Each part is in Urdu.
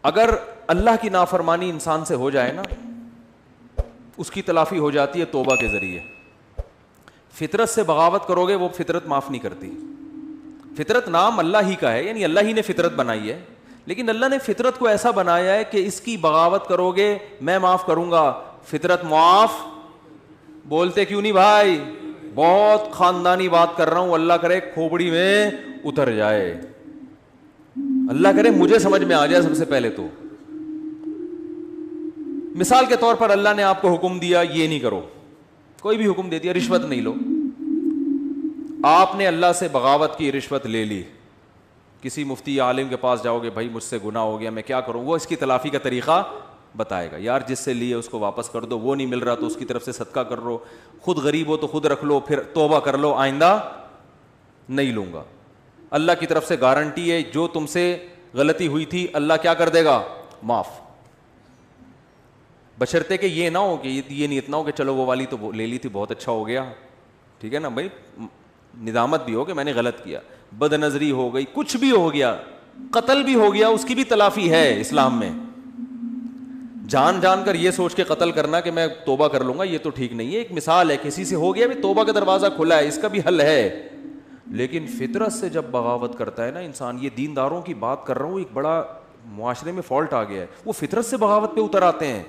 اگر اللہ کی نافرمانی انسان سے ہو جائے نا, اس کی تلافی ہو جاتی ہے توبہ کے ذریعے. فطرت سے بغاوت کرو گے, وہ فطرت معاف نہیں کرتی. فطرت نام اللہ ہی کا ہے, یعنی اللہ ہی نے فطرت بنائی ہے, لیکن اللہ نے فطرت کو ایسا بنایا ہے کہ اس کی بغاوت کرو گے میں معاف کروں گا, فطرت معاف. بولتے کیوں نہیں بھائی؟ بہت خاندانی بات کر رہا ہوں, اللہ کرے کھوپڑی میں اتر جائے, اللہ کرے مجھے سمجھ میں آ جائے. سب سے پہلے تو مثال کے طور پر اللہ نے آپ کو حکم دیا یہ نہیں کرو, کوئی بھی حکم دے دیا, رشوت نہیں لو. آپ نے اللہ سے بغاوت کی, رشوت لے لی, کسی مفتی عالم کے پاس جاؤ گے, بھائی مجھ سے گناہ ہو گیا میں کیا کروں, وہ اس کی تلافی کا طریقہ بتائے گا. یار جس سے لیے اس کو واپس کر دو, وہ نہیں مل رہا تو اس کی طرف سے صدقہ کر لو, خود غریب ہو تو خود رکھ لو, پھر توبہ کر لو آئندہ نہیں لوں گا. اللہ کی طرف سے گارنٹی ہے جو تم سے غلطی ہوئی تھی اللہ کیا کر دے گا, معاف. بشرطے کہ یہ نہ ہو کہ یہ نیت نہ ہو کہ چلو وہ والی تو لے لی تھی بہت اچھا ہو گیا, ٹھیک ہے نا بھائی, ندامت بھی ہو کہ میں نے غلط کیا, بد نظری ہو گئی, کچھ بھی ہو گیا, قتل بھی ہو گیا, اس کی بھی تلافی ہے اسلام میں. جان جان کر یہ سوچ کے قتل کرنا کہ میں توبہ کر لوں گا, یہ تو ٹھیک نہیں ہے. ایک مثال ہے, کسی سے ہو گیا بھی, توبہ کا دروازہ کھلا ہے, اس کا بھی حل ہے. لیکن فطرت سے جب بغاوت کرتا ہے نا انسان, یہ دینداروں کی بات کر رہا ہوں, ایک بڑا معاشرے میں فالٹ آ گیا ہے, وہ فطرت سے بغاوت پہ اتر آتے ہیں.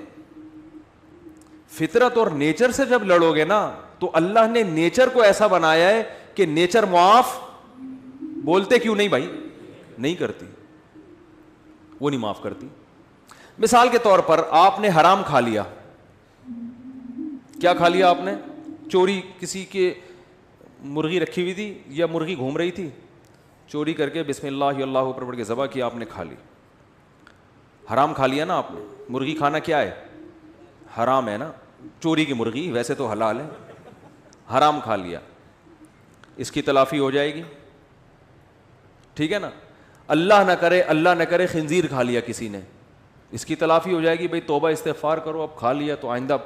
فطرت اور نیچر سے جب لڑو گے نا تو اللہ نے نیچر کو ایسا بنایا ہے کہ نیچر معاف. بولتے کیوں نہیں بھائی؟ نہیں کرتی, وہ نہیں معاف کرتی. مثال کے طور پر آپ نے حرام کھا لیا. کیا کھا لیا آپ نے؟ چوری, کسی کے مرغی رکھی ہوئی تھی یا مرغی گھوم رہی تھی, چوری کر کے بسم اللہ اللہ اوپر پڑھ کے ذبح کیا, آپ نے کھا لی. حرام کھا لیا نا آپ نے. مرغی کھانا کیا ہے؟ حرام ہے نا. چوری کی مرغی ویسے تو حلال ہے, حرام کھا لیا, اس کی تلافی ہو جائے گی, ٹھیک ہے نا. اللہ نہ کرے خنزیر کھا لیا کسی نے, اس کی تلافی ہو جائے گی, بھئی توبہ استغفار کرو, اب کھا لیا تو آئندہ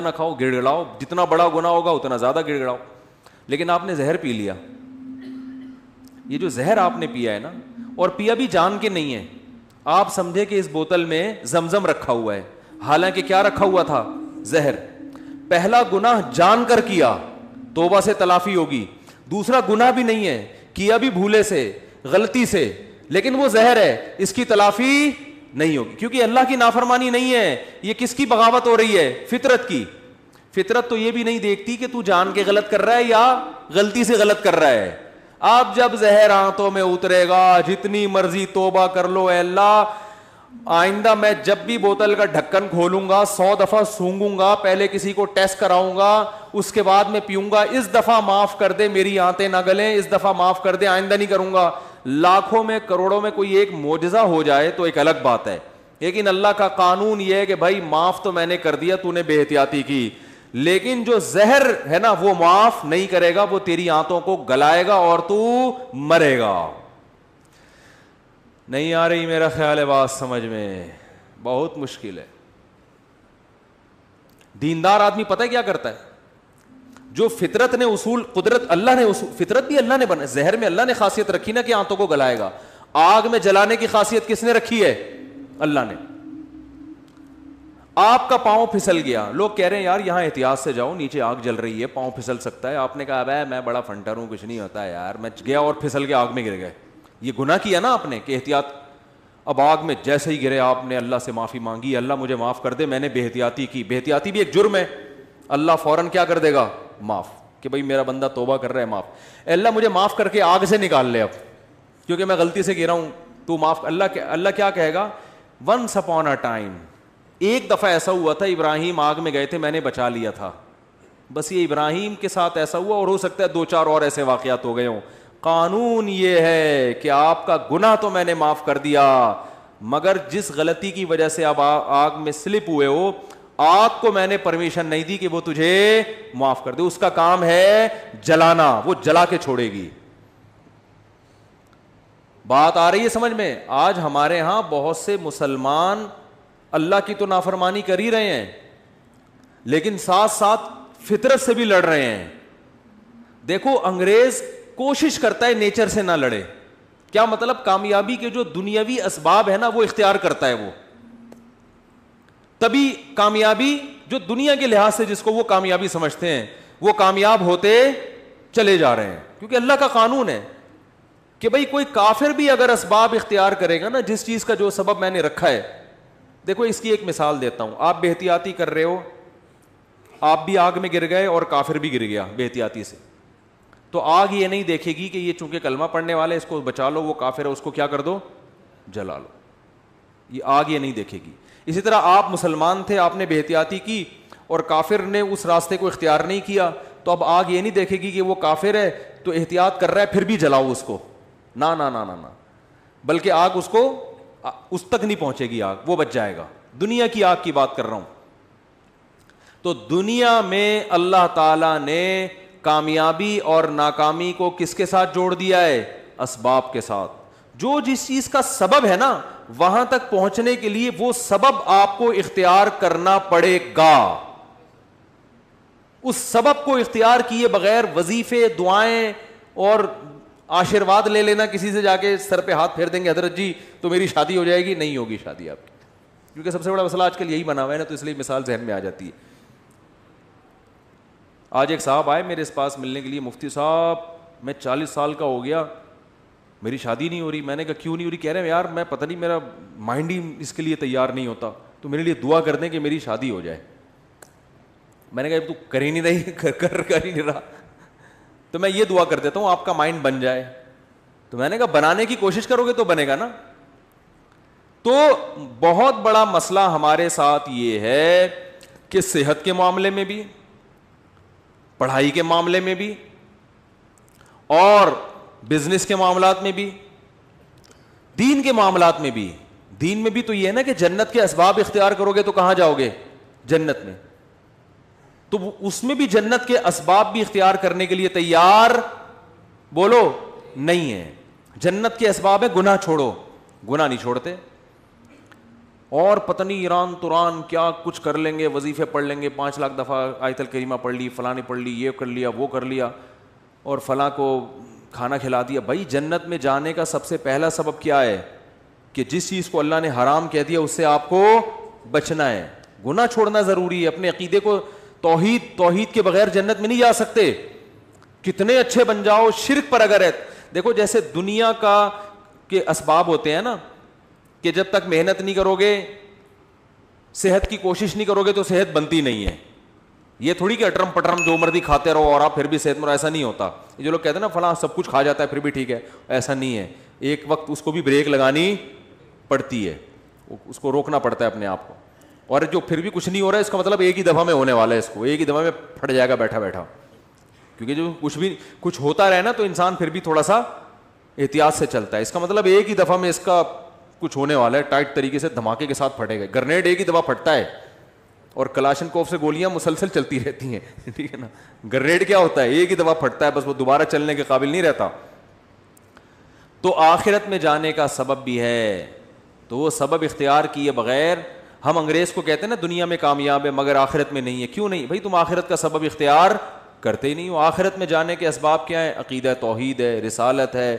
نہ کھاؤ, گڑ گڑاؤ, جتنا بڑا گناہ ہوگا اتنا زیادہ گڑ گڑاؤ. لیکن آپ نے زہر پی لیا. یہ جو زہر آپ نے پیا ہے نا, اور پیا بھی جان کے نہیں ہے, آپ سمجھے کہ اس بوتل میں زمزم رکھا ہوا ہے, حالانکہ کیا رکھا ہوا تھا؟ زہر. پہلا گناہ جان کر کیا, توبہ سے تلافی ہوگی. دوسرا گناہ بھی نہیں ہے, کیا بھی بھولے سے, غلطی سے, لیکن وہ زہر ہے, اس کی تلافی نہیں ہوگی, کیونکہ اللہ کی نافرمانی نہیں ہے. یہ کس کی بغاوت ہو رہی ہے؟ فطرت کی. فطرت تو یہ بھی نہیں دیکھتی کہ تو جان کے غلط کر رہا ہے یا غلطی سے غلط کر رہا ہے. اب جب زہر آنتوں میں اترے گا, جتنی مرضی توبہ کر لو, اے اللہ آئندہ میں جب بھی بوتل کا ڈھکن کھولوں گا 100 دفعہ سونگوں گا, پہلے کسی کو ٹیسٹ کراؤں گا, اس کے بعد میں پیوں گا, اس دفعہ معاف کر دے, میری آنتیں نہ گلیں, اس دفعہ معاف کر دے, آئندہ نہیں کروں گا. لاکھوں میں کروڑوں میں کوئی ایک معجزہ ہو جائے تو ایک الگ بات ہے, لیکن اللہ کا قانون یہ ہے کہ بھائی معاف تو میں نے کر دیا, تو نے بے احتیاطی کی, لیکن جو زہر ہے نا وہ معاف نہیں کرے گا, وہ تیری آنتوں کو گلائے گا اور تو مرے گا. نہیں آ رہی میرا خیال ہے بات سمجھ میں؟ بہت مشکل ہے. دیندار آدمی پتہ ہے کیا کرتا ہے؟ جو فطرت نے اصول, قدرت اللہ نے اصول, فطرت بھی اللہ نے بنا, زہر میں اللہ نے خاصیت رکھی نا کہ آنتوں کو گلائے گا. آگ میں جلانے کی خاصیت کس نے رکھی ہے؟ اللہ نے. آپ کا پاؤں پھسل گیا, لوگ کہہ رہے ہیں یار یہاں احتیاط سے جاؤ, نیچے آگ جل رہی ہے, پاؤں پھسل سکتا ہے. آپ نے کہا ابے میں بڑا فنٹر ہوں, کچھ نہیں ہوتا ہے یار, میں گیا اور پھسل کے آگ میں گر گئے. یہ گناہ کیا نا آپ نے کہ احتیاط. اب آگ میں جیسے ہی گرے آپ نے اللہ سے معافی مانگی, اللہ مجھے معاف کر دے, میں نے بے احتیاطی کی. بے احتیاطی بھی ایک جرم ہے. اللہ فوراً کیا کر دے گا؟ معاف, کہ بھائی میرا بندہ توبہ کر رہا ہے, معاف. اللہ مجھے معاف کر کے آگ سے نکال لے اب, کیونکہ میں غلطی سے گرا ہوں, تو معاف. اللہ کیا کہے گا؟ ونس اپون اے ٹائم, ایک دفعہ ایسا ہوا تھا, ابراہیم آگ میں گئے تھے, میں نے بچا لیا تھا. بس یہ ابراہیم کے ساتھ ایسا ہوا, اور ہو سکتا ہے 2-4 اور ایسے واقعات ہو گئے ہوں. قانون یہ ہے کہ آپ کا گناہ تو میں نے معاف کر دیا, مگر جس غلطی کی وجہ سے آپ آگ میں سلپ ہوئے ہو, آگ کو میں نے پرمیشن نہیں دی کہ وہ تجھے معاف کر دے. اس کا کام ہے جلانا, وہ جلا کے چھوڑے گی. بات آ رہی ہے سمجھ میں؟ آج ہمارے ہاں بہت سے مسلمان اللہ کی تو نافرمانی کر ہی رہے ہیں, لیکن ساتھ ساتھ فطرت سے بھی لڑ رہے ہیں. دیکھو انگریز کوشش کرتا ہے نیچر سے نہ لڑے, کیا مطلب؟ کامیابی کے جو دنیاوی اسباب ہے نا وہ اختیار کرتا ہے وہ. تبھی کامیابی جو دنیا کے لحاظ سے جس کو وہ کامیابی سمجھتے ہیں وہ کامیاب ہوتے چلے جا رہے ہیں, کیونکہ اللہ کا قانون ہے کہ بھئی کوئی کافر بھی اگر اسباب اختیار کرے گا نا, جس چیز کا جو سبب میں نے رکھا ہے. دیکھو اس کی ایک مثال دیتا ہوں. آپ بے احتیاطی کر رہے ہو, آپ بھی آگ میں گر گئے اور کافر بھی گر گیا بے احتیاطی سے, تو آگ یہ نہیں دیکھے گی کہ یہ چونکہ کلمہ پڑھنے والا ہے اس کو بچا لو, وہ کافر ہے اس کو کیا کر دو, جلا لو. یہ آگ یہ نہیں دیکھے گی. اسی طرح آپ مسلمان تھے, آپ نے بے احتیاطی کی اور کافر نے اس راستے کو اختیار نہیں کیا, تو اب آگ یہ نہیں دیکھے گی کہ وہ کافر ہے تو احتیاط کر رہا ہے پھر بھی جلاؤ اس کو. نہ نہ نہ نہ, بلکہ آگ اس کو اس تک نہیں پہنچے گی, آگ وہ بچ جائے گا. دنیا کی آگ کی بات کر رہا ہوں. تو دنیا میں اللہ تعالیٰ نے کامیابی اور ناکامی کو کس کے ساتھ جوڑ دیا ہے؟ اسباب کے ساتھ. جو جس چیز کا سبب ہے نا وہاں تک پہنچنے کے لیے وہ سبب آپ کو اختیار کرنا پڑے گا. اس سبب کو اختیار کیے بغیر وظیفے, دعائیں اور آشیرواد لے لینا کسی سے, جا کے سر پہ ہاتھ پھیر دیں گے حضرت جی تو میری شادی ہو جائے گی, نہیں ہوگی شادی آپ کی. کیونکہ سب سے بڑا مسئلہ آج کل یہی بنا ہوا ہے نا, تو اس لیے مثال ذہن میں آ جاتی ہے. آج ایک صاحب آئے میرے پاس ملنے کے لیے, مفتی صاحب میں 40 سال کا ہو گیا, میری شادی نہیں ہو رہی. میں نے کہا کیوں نہیں ہو رہی؟ کہہ رہے ہیں یار میں پتہ نہیں میرا مائنڈ ہی اس کے لیے تیار نہیں ہوتا, تو میرے لیے دعا کر دیں کہ میری شادی ہو جائے. میں نے کہا تو کر ہی نہیں رہی, کر ہی نہیں رہا, تو میں یہ دعا کر دیتا ہوں آپ کا مائنڈ بن جائے. تو میں نے کہا بنانے کی کوشش کرو گے تو بنے گا نا. تو بہت بڑا مسئلہ ہمارے ساتھ یہ ہے کہ صحت کے معاملے میں بھی, پڑھائی کے معاملے میں بھی, اور بزنس کے معاملات میں بھی, دین کے معاملات میں بھی. دین میں بھی تو یہ ہے نا کہ جنت کے اسباب اختیار کرو گے تو کہاں جاؤ گے؟ جنت میں. تو اس میں بھی جنت کے اسباب بھی اختیار کرنے کے لیے تیار بولو نہیں ہے. جنت کے اسباب ہے گناہ چھوڑو, گناہ نہیں چھوڑتے, اور پتہ نہیں ایران توران کیا کچھ کر لیں گے, وظیفے پڑھ لیں گے, 5 لاکھ دفعہ آیت الکریمہ پڑھ لی, فلاں نے پڑھ لی, یہ کر لیا, وہ کر لیا, اور فلاں کو کھانا کھلا دیا. بھائی جنت میں جانے کا سب سے پہلا سبب کیا ہے؟ کہ جس چیز کو اللہ نے حرام کہہ دیا اس سے آپ کو بچنا ہے. گناہ چھوڑنا ضروری ہے. اپنے عقیدے کو توحید کے بغیر جنت میں نہیں جا سکتے. کتنے اچھے بن جاؤ, شرک پر اگر ہے. دیکھو جیسے دنیا کا کے اسباب ہوتے ہیں نا, کہ جب تک محنت نہیں کرو گے, صحت کی کوشش نہیں کرو گے تو صحت بنتی نہیں ہے. یہ تھوڑی کہ اٹرم پٹرم جو مرضی کھاتے رہو اور آپ پھر بھی صحت مند, ایسا نہیں ہوتا. یہ جو لوگ کہتے ہیں نا فلاں سب کچھ کھا جاتا ہے پھر بھی ٹھیک ہے, ایسا نہیں ہے. ایک وقت اس کو بھی بریک لگانی پڑتی ہے, اس کو روکنا پڑتا ہے اپنے آپ کو. اور جو پھر بھی کچھ نہیں ہو رہا ہے اس کا مطلب ایک ہی دفعہ میں ہونے والا ہے, اس کو ایک ہی دفعہ میں پھٹ جائے گا بیٹھا بیٹھا. کیونکہ جو کچھ ہوتا رہے نا تو انسان پھر بھی تھوڑا سا احتیاط سے چلتا ہے. اس کا مطلب ایک ہی دفعہ میں اس کا کچھ ہونے والا ہے, ٹائٹ طریقے سے دھماکے کے ساتھ پھٹے گا. گرنیڈ ایک ہی دفعہ پھٹتا ہے اور کلاشن کوف سے گولیاں مسلسل چلتی رہتی ہیں, ٹھیک ہے نا. گرنیڈ کیا ہوتا ہے؟ ایک ہی دفعہ پھٹتا ہے بس, وہ دوبارہ چلنے کے قابل نہیں رہتا. تو آخرت میں جانے کا سبب بھی ہے, تو وہ سبب اختیار کیے بغیر ہم انگریز کو کہتے ہیں نا دنیا میں کامیاب ہے مگر آخرت میں نہیں ہے. کیوں نہیں بھائی؟ تم آخرت کا سبب اختیار کرتے ہی نہیں ہو. آخرت میں جانے کے اسباب کیا ہیں؟ عقیدہ توحید ہے, رسالت ہے,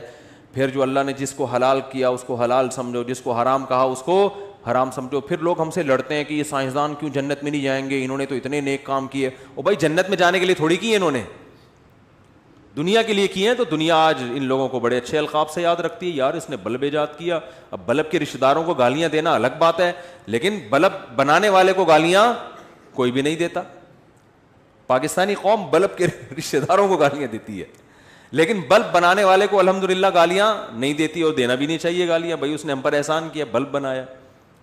پھر جو اللہ نے جس کو حلال کیا اس کو حلال سمجھو, جس کو حرام کہا اس کو حرام سمجھو. پھر لوگ ہم سے لڑتے ہیں کہ یہ سائنسدان کیوں جنت میں نہیں جائیں گے, انہوں نے تو اتنے نیک کام کیے. او بھائی جنت میں جانے کے لیے تھوڑی کیے انہوں نے, دنیا کے لیے کیے ہیں. تو دنیا آج ان لوگوں کو بڑے اچھے القاب سے یاد رکھتی ہے, یار اس نے بلب ایجاد کیا. اب بلب کے رشتہ داروں کو گالیاں دینا الگ بات ہے, لیکن بلب بنانے والے کو گالیاں کوئی بھی نہیں دیتا. پاکستانی قوم بلب کے رشتہ داروں کو گالیاں دیتی ہے, لیکن بلب بنانے والے کو الحمدللہ گالیاں نہیں دیتی, اور دینا بھی نہیں چاہیے گالیاں. بھائی اس نے ہم پر احسان کیا, بلب بنایا,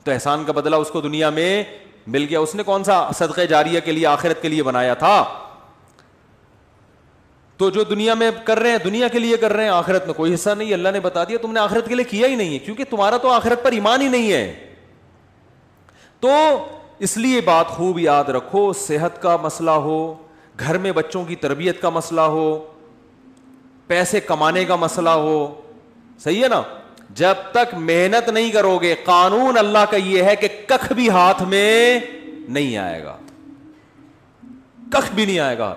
تو احسان کا بدلہ اس کو دنیا میں مل گیا. اس نے کون سا صدقہ جاریہ کے لیے آخرت کے لیے بنایا تھا؟ تو جو دنیا میں کر رہے ہیں دنیا کے لیے کر رہے ہیں, آخرت میں کوئی حصہ نہیں. اللہ نے بتا دیا تم نے آخرت کے لیے کیا ہی نہیں ہے, کیونکہ تمہارا تو آخرت پر ایمان ہی نہیں ہے. تو اس لیے بات خوب یاد رکھو, صحت کا مسئلہ ہو, گھر میں بچوں کی تربیت کا مسئلہ ہو, پیسے کمانے کا مسئلہ ہو, صحیح ہے نا, جب تک محنت نہیں کرو گے, قانون اللہ کا یہ ہے کہ کخ بھی ہاتھ میں نہیں آئے گا, کخ بھی نہیں آئے گا.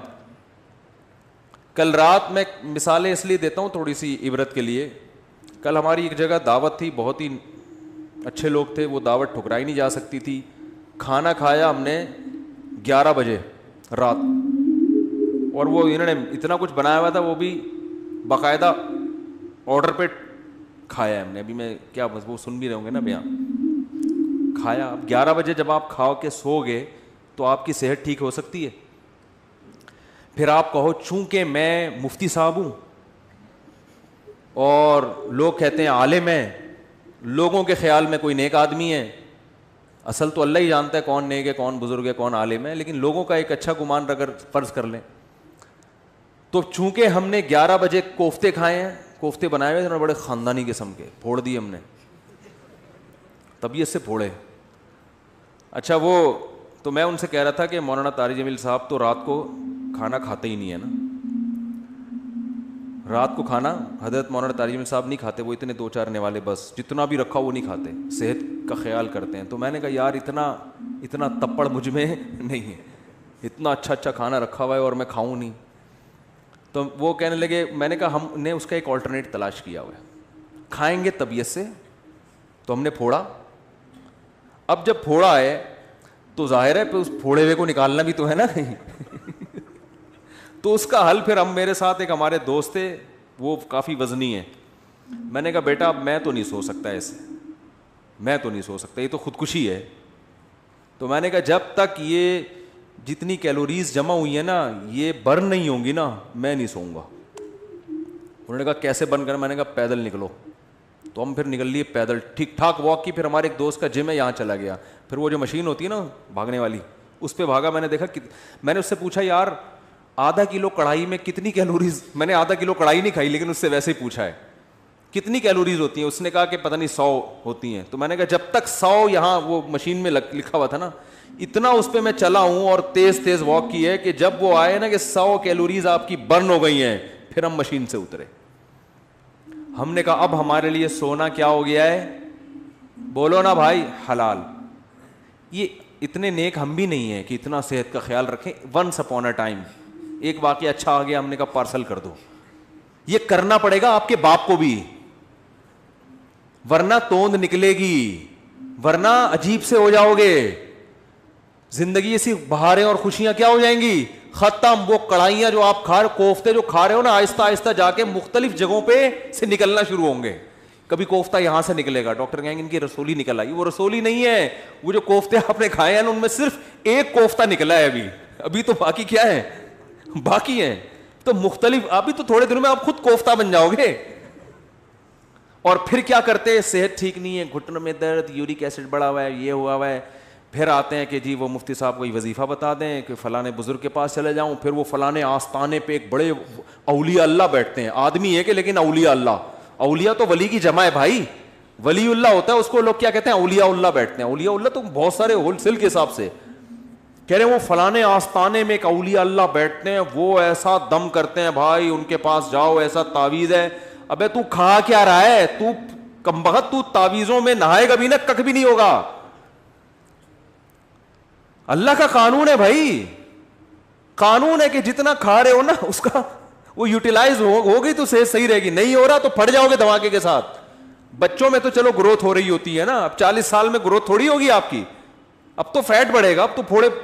کل رات میں مثالیں اس لیے دیتا ہوں تھوڑی سی عبرت کے لیے. کل ہماری ایک جگہ دعوت تھی, بہت ہی اچھے لوگ تھے, وہ دعوت ٹھکرائی نہیں جا سکتی تھی. کھانا کھایا ہم نے 11 بجے رات, اور وہ انہوں نے اتنا کچھ بنایا ہوا تھا, وہ بھی باقاعدہ آرڈر پہ کھایا ہے ہم نے. ابھی میں کیا بس وہ سن بھی رہے ہوں گے نا بیان. کھایا, اب 11 بجے جب آپ کھاؤ کے سو گئے تو آپ کی صحت ٹھیک ہو سکتی ہے؟ پھر آپ کہو چونکہ میں مفتی صاحب ہوں اور لوگ کہتے ہیں عالم ہے, لوگوں کے خیال میں کوئی نیک آدمی ہے, اصل تو اللہ ہی جانتا ہے کون نیک ہے, کون بزرگ ہے, کون عالم ہے, لیکن لوگوں کا ایک اچھا گمان اگر فرض کر لیں تو چونکہ ہم نے 11 بجے کوفتے کھائے ہیں, کوفتے بنائے ہوئے تھے بڑے خاندانی قسم کے, پھوڑ دیے ہم نے, طبیعت سے پھوڑے. اچھا وہ تو میں ان سے کہہ رہا تھا کہ مولانا طارق جمیل صاحب تو رات کو کھانا کھاتے ہی نہیں ہے نا, رات کو کھانا حضرت مولانا طارق جمیل صاحب نہیں کھاتے, وہ اتنے 2-4 نوالے بس, جتنا بھی رکھا وہ نہیں کھاتے, صحت کا خیال کرتے ہیں. تو میں نے کہا یار اتنا تپڑ مجھ میں نہیں ہے, اتنا اچھا کھانا رکھا ہوا ہے اور میں کھاؤں نہیں. تو وہ کہنے لگے, میں نے کہا ہم نے اس کا ایک آلٹرنیٹ تلاش کیا ہوا ہے, کھائیں گے طبیعت سے. تو ہم نے پھوڑا, اب جب پھوڑا ہے تو ظاہر ہے پھر اس پھوڑے ہوئے کو نکالنا بھی تو ہے نا تو اس کا حل پھر ہم, میرے ساتھ ایک ہمارے دوست تھے, وہ کافی وزنی ہیں. میں نے کہا بیٹا اب میں تو نہیں سو سکتا ایسے, میں تو نہیں سو سکتا, یہ تو خودکشی ہے. تو میں نے کہا جب تک یہ جتنی کیلوریز جمع ہوئی ہیں نا یہ برن نہیں ہوں گی نا میں نہیں سوؤں گا. انہوں نے کہا کیسے برن کرنا؟ میں نے کہا پیدل نکلو. تو ہم پھر نکل لیے پیدل, ٹھیک ٹھاک واک کی. پھر ہمارے ایک دوست کا جم ہے یہاں چلا گیا, پھر وہ جو مشین ہوتی ہے نا بھاگنے والی اس پہ بھاگا. میں نے دیکھا, میں نے اس سے پوچھا یار آدھا کلو کڑھائی میں کتنی کیلوریز, میں نے آدھا کلو کڑھائی نہیں کھائی لیکن اس سے ویسے ہی پوچھا ہے کتنی کیلوریز ہوتی ہیں. اس نے کہا کہ پتہ نہیں 100 ہوتی ہیں. تو میں نے کہا جب تک 100 یہاں وہ مشین میں لکھا ہوا تھا نا, اتنا اس پہ میں چلا ہوں اور تیز واک کی ہے کہ جب وہ آئے نا کہ 100 کیلوریز آپ کی برن ہو گئی ہیں پھر ہم مشین سے اترے. ہم نے کہا اب ہمارے لیے سونا کیا ہو گیا ہے؟ بولو نا بھائی, حلال. یہ اتنے نیک ہم بھی نہیں ہیں کہ اتنا صحت کا خیال رکھیں. ونس اپون اے ٹائم ایک واقعہ اچھا آ گیا, ہم نے کہا پارسل کر دو. یہ کرنا پڑے گا آپ کے باپ کو بھی, ورنہ توند نکلے گی, ورنہ عجیب سے ہو جاؤ گے. زندگی ایسی بہاریں اور خوشیاں کیا ہو جائیں گی, ختم. وہ کڑھائیاں جو آپ کوفتے جو کھا رہے ہو نا, آہستہ آہستہ جا کے مختلف جگہوں پہ سے نکلنا شروع ہوں گے. کبھی کوفتہ یہاں سے نکلے گا, ڈاکٹر کہیں گے ان کی رسولی نکل آئی. وہ رسولی نہیں ہے, وہ جو کوفتے آپ نے کھائے ہیں نا ان میں صرف ایک کوفتہ نکلا ہے ابھی تو باقی کیا ہے, باقی ہیں. تو مختلف, ابھی تو تھوڑے دنوں میں آپ خود کوفتہ بن جاؤ گے. اور پھر کیا کرتے, صحت ٹھیک نہیں ہے, گھٹنوں میں درد, یورک ایسڈ بڑھا ہوا ہے, یہ ہوا ہوا ہے. پھر آتے ہیں کہ جی وہ مفتی صاحب کوئی وظیفہ بتا دیں کہ فلانے بزرگ کے پاس چلے جاؤں. پھر وہ فلانے آستانے پہ ایک بڑے اولیاء اللہ بیٹھتے ہیں, آدمی ہے کہ لیکن اولیاء اللہ, اولیاء تو ولی کی جمع ہے بھائی, ولی اللہ ہوتا ہے اس کو لوگ کیا کہتے ہیں, اولیاء اللہ بیٹھتے ہیں. اولیاء اللہ تو بہت سارے ہول سیل کے حساب سے کہہ رہے ہیں. وہ فلانے آستانے میں ایک اولیاء اللہ بیٹھتے ہیں, وہ ایسا دم کرتے ہیں بھائی, ان کے پاس جاؤ, ایسا تعویذ ہے. ابے تو کھا کیا رہا ہے, تو کمبخت, تو تعویذوں میں نہائے گا بھی نا کک بھی نہیں ہوگا. اللہ کا قانون ہے بھائی, قانون ہے کہ جتنا کھا رہے ہو نا اس کا وہ یوٹیلائز ہوگی تو صحت صحیح رہے گی. نہیں ہو رہا تو پھٹ جاؤ گے دھماکے کے ساتھ. بچوں میں تو چلو گروتھ ہو رہی ہوتی ہے نا, اب 40 سال میں گروتھ تھوڑی ہوگی آپ کی, اب تو فیٹ بڑھے گا, اب تو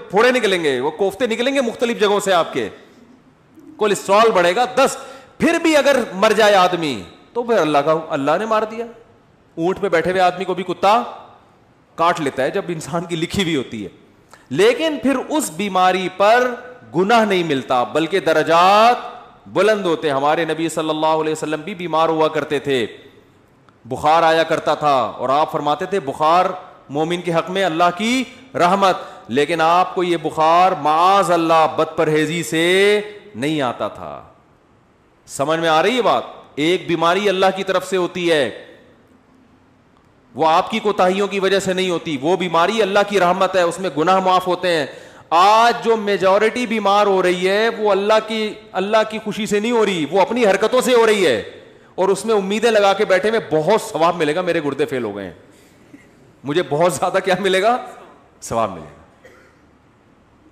پھوڑے نکلیں گے, وہ کوفتے نکلیں گے مختلف جگہوں سے, آپ کے کولیسٹرول بڑھے گا 10. پھر بھی اگر مر جائے آدمی تو پھر اللہ نے مار دیا. اونٹ پہ بیٹھے ہوئے آدمی کو بھی کتا کاٹ لیتا ہے جب انسان کی لکھی ہوئی ہوتی ہے. لیکن پھر اس بیماری پر گناہ نہیں ملتا بلکہ درجات بلند ہوتے. ہمارے نبی صلی اللہ علیہ وسلم بھی بیمار ہوا کرتے تھے, بخار آیا کرتا تھا, اور آپ فرماتے تھے بخار مومن کے حق میں اللہ کی رحمت. لیکن آپ کو یہ بخار معاذ اللہ بد پرہیزی سے نہیں آتا تھا. سمجھ میں آ رہی ہے بات؟ ایک بیماری اللہ کی طرف سے ہوتی ہے, وہ آپ کی کوتاہیوں کی وجہ سے نہیں ہوتی. وہ بیماری اللہ کی رحمت ہے, اس میں گناہ معاف ہوتے ہیں. آج جو میجورٹی بیمار ہو رہی ہے وہ اللہ کی خوشی سے نہیں ہو رہی, وہ اپنی حرکتوں سے ہو رہی ہے, اور اس میں امیدیں لگا کے بیٹھے میں بہت ثواب ملے گا, میرے گردے فیل ہو گئے ہیں, مجھے بہت زیادہ کیا ملے گا, ثواب ملے گا,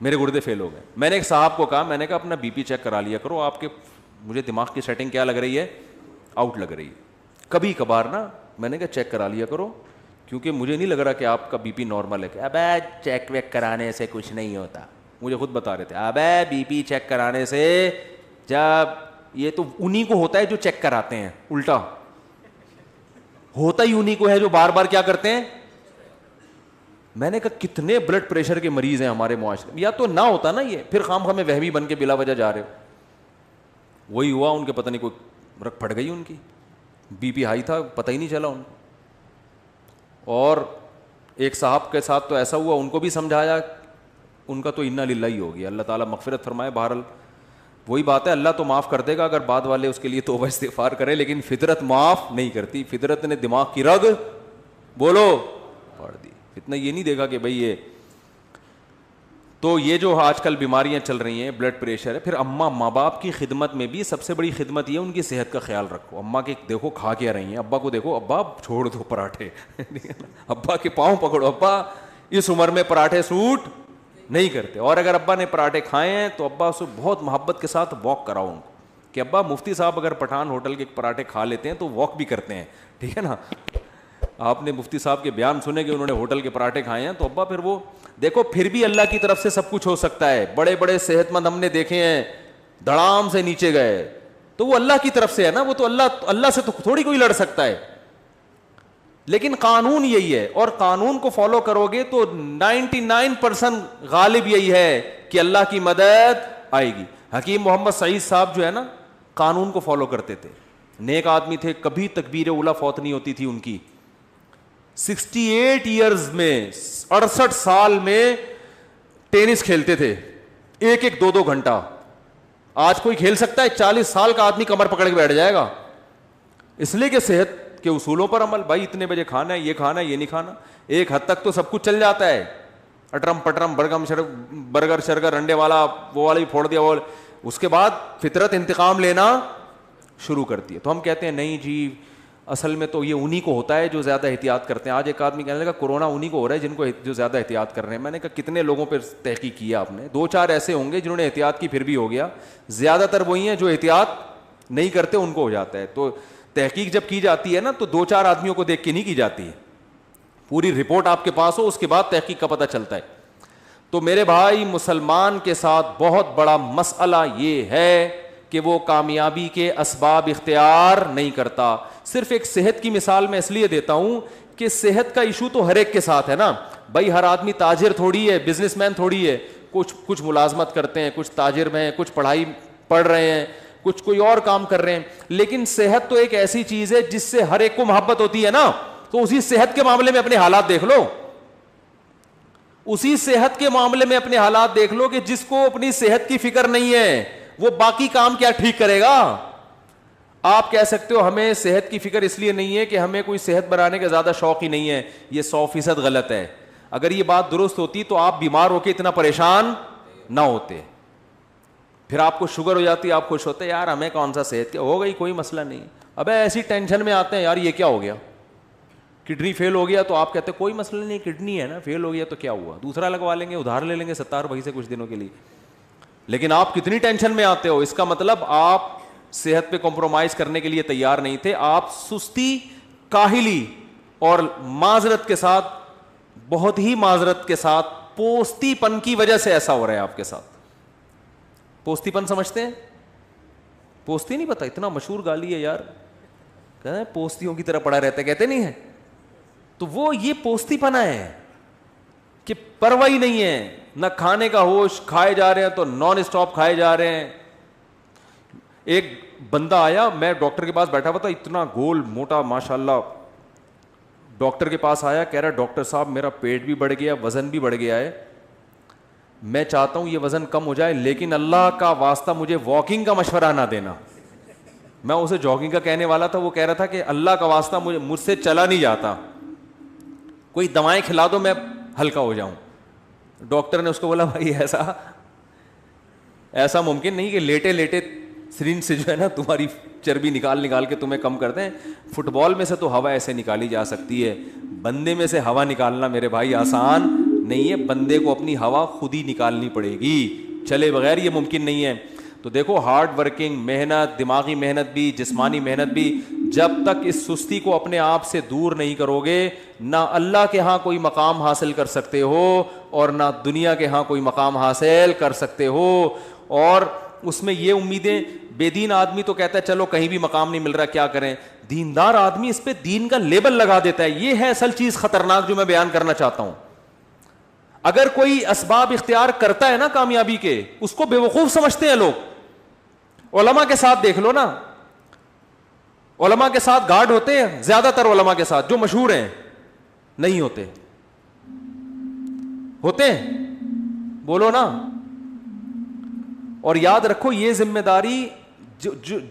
میرے گردے فیل ہو گئے. میں نے ایک صاحب کو کہا, میں نے کہا اپنا بی پی چیک کرا لیا کرو, آپ کے مجھے دماغ کی سیٹنگ کیا لگ رہی ہے, آؤٹ لگ رہی ہے. کبھی کبھار نا میں نے کہا چیک کرا لیا کرو, کیونکہ مجھے نہیں لگ رہا کہ آپ کا بی پی نارمل ہے. کہ ابے چیک ویک کرانے سے کچھ نہیں ہوتا, مجھے خود بتا رہے تھے ابے بی پی چیک کرانے سے, جب یہ تو انہی کو ہوتا ہے جو چیک کراتے ہیں, الٹا ہوتا ہی انہی کو ہے جو بار بار کیا کرتے ہیں. میں نے کہا کتنے بلڈ پریشر کے مریض ہیں ہمارے معاشرے میں, یا تو نہ ہوتا نا یہ, پھر خام خواہ میں وہمی بن کے بلا وجہ جا رہے ہو. وہی ہوا ان کے, پتہ نہیں کوئی رکھ پھٹ گئی ان کی, بی پی ہائی تھا پتہ ہی نہیں چلا ان کو. اور ایک صاحب کے ساتھ تو ایسا ہوا, ان کو بھی سمجھایا, ان کا تو انا للہ ہی ہو گیا, اللہ تعالیٰ مغفرت فرمائے. بہرحال وہی بات ہے, اللہ تو معاف کر دے گا اگر بعد والے اس کے لیے توبہ استغفار کریں, لیکن فطرت معاف نہیں کرتی. فطرت نے دماغ کی رگ بولو پاڑ دی. اتنا یہ نہیں دیکھا کہ بھئی یہ تو یہ جو آج کل بیماریاں چل رہی ہیں, بلڈ پریشر ہے. پھر اماں ماں باپ کی خدمت میں بھی سب سے بڑی خدمت یہ ان کی صحت کا خیال رکھو. اماں کے دیکھو کھا کے رہی ہیں, ابا کو دیکھو ابا چھوڑ دو پراٹھے, ابا کے پاؤں پکڑو, ابا اس عمر میں پراٹھے سوٹ نہیں کرتے. اور اگر ابا نے پراٹھے کھائے ہیں تو ابا سے بہت محبت کے ساتھ واک کراؤ ان کو, کہ ابا مفتی صاحب اگر پٹھان ہوٹل کے پراٹھے کھا لیتے ہیں تو واک بھی کرتے ہیں, ٹھیک ہے نا. آپ نے مفتی صاحب کے بیان سنے کہ انہوں نے ہوٹل کے پراٹھے کھائے ہیں, تو ابا پھر وہ دیکھو, پھر بھی اللہ کی طرف سے سب کچھ ہو سکتا ہے. بڑے بڑے صحت مند ہم نے دیکھے ہیں دھڑام سے نیچے گئے, تو وہ اللہ کی طرف سے ہے نا, وہ تو اللہ سے تو تھوڑی کوئی لڑ سکتا ہے. لیکن قانون یہی ہے, اور قانون کو فالو کرو گے تو 99% غالب یہی ہے کہ اللہ کی مدد آئے گی. حکیم محمد سعید صاحب جو ہے نا, قانون کو فالو کرتے تھے, نیک آدمی تھے, کبھی تکبیر اولا فوت نہیں ہوتی تھی ان کی. 68 ایئرز میں 68 سال میں ٹینس کھیلتے تھے, ایک ایک 2 گھنٹہ. آج کوئی کھیل سکتا ہے؟ 40 سال کا آدمی کمر پکڑ کے بیٹھ جائے گا, اس لیے کہ صحت کے اصولوں پر عمل. بھائی اتنے بجے کھانا ہے, یہ نہیں کھانا. ایک حد تک تو سب کچھ چل جاتا ہے, اٹرم پٹرم برگر شرگر انڈے والا وہ والا بھی پھوڑ دیا, وہ اس کے بعد فطرت انتقام لینا شروع کرتی ہے. تو ہم کہتے ہیں نہیں جی, اصل میں تو یہ انہی کو ہوتا ہے جو زیادہ احتیاط کرتے ہیں. آج ایک آدمی کہنے لگا کورونا انہی کو ہو رہا ہے جن کو جو زیادہ احتیاط کر رہے ہیں. میں نے کہا کتنے لوگوں پہ تحقیق کیا آپ نے؟ 2-4 ایسے ہوں گے جنہوں نے احتیاط کی پھر بھی ہو گیا, زیادہ تر وہی ہیں جو احتیاط نہیں کرتے ان کو ہو جاتا ہے. تو تحقیق جب کی جاتی ہے نا تو 2-4 آدمیوں کو دیکھ کے نہیں کی جاتی ہے, پوری رپورٹ آپ کے پاس ہو اس کے بعد تحقیق کا پتہ چلتا ہے. تو میرے بھائی, مسلمان کے ساتھ بہت بڑا مسئلہ یہ ہے کہ وہ کامیابی کے اسباب اختیار نہیں کرتا. صرف ایک صحت کی مثال میں اس لیے دیتا ہوں کہ صحت کا ایشو تو ہر ایک کے ساتھ ہے نا بھائی. ہر آدمی تاجر تھوڑی ہے, بزنس مین تھوڑی ہے. کچھ ملازمت کرتے ہیں, کچھ تاجر میں ہیں, کچھ پڑھائی پڑھ رہے ہیں, کچھ کوئی اور کام کر رہے ہیں. لیکن صحت تو ایک ایسی چیز ہے جس سے ہر ایک کو محبت ہوتی ہے نا. تو اسی صحت کے معاملے میں اپنے حالات دیکھ لو, اسی صحت کے معاملے میں اپنے حالات دیکھ لو کہ جس کو اپنی صحت کی فکر نہیں ہے وہ باقی کام کیا ٹھیک کرے گا. آپ کہہ سکتے ہو ہمیں صحت کی فکر اس لیے نہیں ہے کہ ہمیں کوئی صحت بنانے کا زیادہ شوق ہی نہیں ہے. یہ 100% غلط ہے. اگر یہ بات درست ہوتی تو آپ بیمار ہو کے اتنا پریشان نہ ہوتے. پھر آپ کو شوگر ہو جاتی, آپ خوش ہوتے یار ہمیں کون سا صحت کیا ہو گئی, کوئی مسئلہ نہیں. ابے ایسی ٹینشن میں آتے ہیں یار یہ کیا ہو گیا, کڈنی فیل ہو گیا, تو آپ کہتے ہیں کوئی مسئلہ نہیں, کڈنی ہے نا, فیل ہو گیا تو کیا ہوا, دوسرا لگوا لیں گے, ادھار لے لیں گے 70 بھائی سے کچھ دنوں کے لیے. لیکن آپ کتنی ٹینشن میں آتے ہو, اس کا مطلب آپ صحت پہ کمپرومائز کرنے کے لیے تیار نہیں تھے. آپ سستی, کاہلی اور معذرت کے ساتھ, بہت ہی معذرت کے ساتھ, پوستی پن کی وجہ سے ایسا ہو رہا ہے آپ کے ساتھ. پوستی پن سمجھتے ہیں؟ پوستی نہیں پتا, اتنا مشہور گالی ہے یار, کہتے ہیں پوستیوں کی طرح پڑا رہتا ہے, کہتے نہیں ہے. تو وہ یہ پوستی پنا ہے کہ پرواہ ہی نہیں ہے, نہ کھانے کا ہوش, کھائے جا رہے ہیں تو نان اسٹاپ کھائے جا رہے ہیں. ایک بندہ آیا, میں ڈاکٹر کے پاس بیٹھا ہوا تھا, اتنا گول موٹا ماشاءاللہ, ڈاکٹر کے پاس آیا, کہہ رہا ڈاکٹر صاحب میرا پیٹ بھی بڑھ گیا, وزن بھی بڑھ گیا ہے, میں چاہتا ہوں یہ وزن کم ہو جائے, لیکن اللہ کا واسطہ مجھے واکنگ کا مشورہ نہ دینا. میں اسے جاگنگ کا کہنے والا تھا, وہ کہہ رہا تھا کہ اللہ کا واسطہ مجھ سے چلا نہیں جاتا, کوئی دوائیں کھلا دو میں ہلکا ہو جاؤں. ڈاکٹر نے اس کو بولا بھائی ایسا ممکن نہیں کہ لیٹے لیٹے سرنج سے جو ہے نا تمہاری چربی نکال کے تمہیں کم کر دیں. فٹ بال میں سے تو ہوا ایسے نکالی جا سکتی ہے, بندے میں سے ہوا نکالنا میرے بھائی آسان نہیں ہے. بندے کو اپنی ہوا خود ہی نکالنی پڑے گی, چلے بغیر یہ ممکن نہیں ہے. تو دیکھو ہارڈ ورکنگ, محنت, دماغی محنت بھی, جسمانی محنت بھی, جب تک اس سستی کو اپنے آپ سے دور نہیں کرو گے نہ اللہ کے ہاں کوئی مقام حاصل کر سکتے ہو اور نہ دنیا کے ہاں کوئی مقام حاصل کر سکتے ہو. اور اس میں یہ امیدیں, بے دین آدمی تو کہتا ہے چلو کہیں بھی مقام نہیں مل رہا کیا کریں, دیندار آدمی اس پہ دین کا لیبل لگا دیتا ہے. یہ ہے اصل چیز خطرناک جو میں بیان کرنا چاہتا ہوں. اگر کوئی اسباب اختیار کرتا ہے نا کامیابی کے, اس کو بے وقوف سمجھتے ہیں لوگ. علماء کے ساتھ دیکھ لو نا, علماء کے ساتھ گارڈ ہوتے ہیں, زیادہ تر علماء کے ساتھ جو مشہور ہیں نہیں ہوتے, ہوتے ہیں بولو نا. اور یاد رکھو یہ ذمہ داری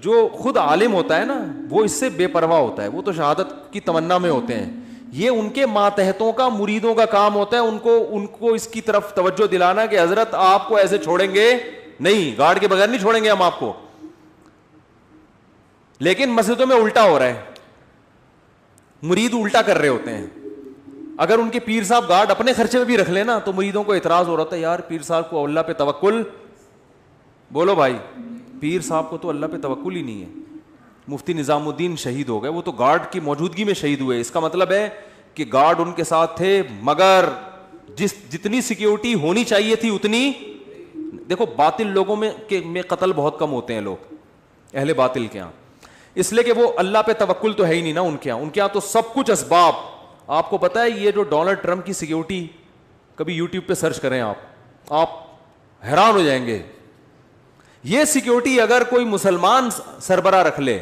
جو خود عالم ہوتا ہے نا وہ اس سے بے پرواہ ہوتا ہے, وہ تو شہادت کی تمنا میں ہوتے ہیں. یہ ان کے ماتحتوں کا, مریدوں کا کام ہوتا ہے ان کو اس کی طرف توجہ دلانا کہ حضرت آپ کو ایسے چھوڑیں گے نہیں, گارڈ کے بغیر نہیں چھوڑیں گے ہم آپ کو. لیکن مسجدوں میں الٹا ہو رہا ہے, مرید الٹا کر رہے ہوتے ہیں. اگر ان کے پیر صاحب گارڈ اپنے خرچے میں بھی رکھ لینا تو مریدوں کو اعتراض ہو رہا تھا, یار پیر صاحب کو اللہ پہ توکل, بولو بھائی پیر صاحب کو تو اللہ پہ توکل ہی نہیں ہے. مفتی نظام الدین شہید ہو گئے, وہ تو گارڈ کی موجودگی میں شہید ہوئے. اس کا مطلب ہے کہ گارڈ ان کے ساتھ تھے مگر جتنی سیکیورٹی ہونی چاہیے تھی اتنی. دیکھو باطل لوگوں میں قتل بہت کم ہوتے ہیں لوگ اہل باطل کے یہاں, اس لیے کہ وہ اللہ پہ توکل تو ہے ہی نہیں نا ان کے یہاں تو سب کچھ اسباب. آپ کو پتا ہے یہ جو ڈونلڈ ٹرمپ کی سیکیورٹی, کبھی یوٹیوب پہ سرچ کریں آپ حیران ہو جائیں گے. یہ سیکیورٹی اگر کوئی مسلمان سربراہ رکھ لے